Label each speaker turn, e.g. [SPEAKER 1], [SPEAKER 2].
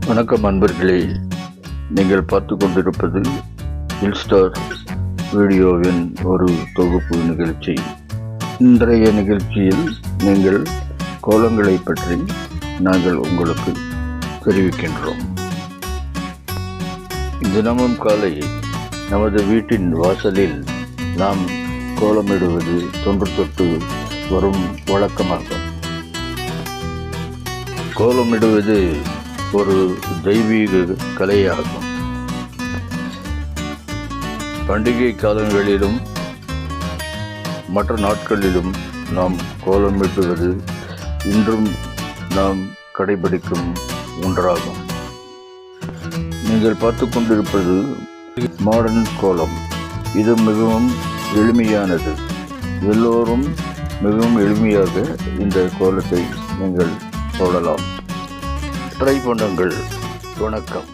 [SPEAKER 1] வணக்கம் அன்பர்களே, நீங்கள் பார்த்து கொண்டிருப்பது ஹில்ஸ்டார் வீடியோவின் ஒரு தொகுப்பு நிகழ்ச்சி. இன்றைய நிகழ்ச்சியில் நீங்கள் கோலங்களை பற்றி நாங்கள் உங்களுக்கு தெரிவிக்கின்றோம். தினமும் காலை நமது வீட்டின் வாசலில் நாம் கோலமிடுவது தொன்று தொட்டு வரும் வழக்கமாகும். கோலமிடுவது ஒரு தெய்வீக கலையாகும். பண்டிகை காலங்களிலும் மற்ற நாட்களிலும் நாம் கோலமிடுவது இன்றும் நாம் கடைபிடிக்கும் ஒன்றாகும். நீங்கள் பார்த்து கொண்டிருப்பது மாடர்ன் கோலம். இது மிகவும் எளிமையானது. எல்லோரும் மிகவும் எளிமையாக இந்த கோலத்தை நீங்கள் போடலாம். ட்ரை பண்ணுங்கள். வணக்கம்.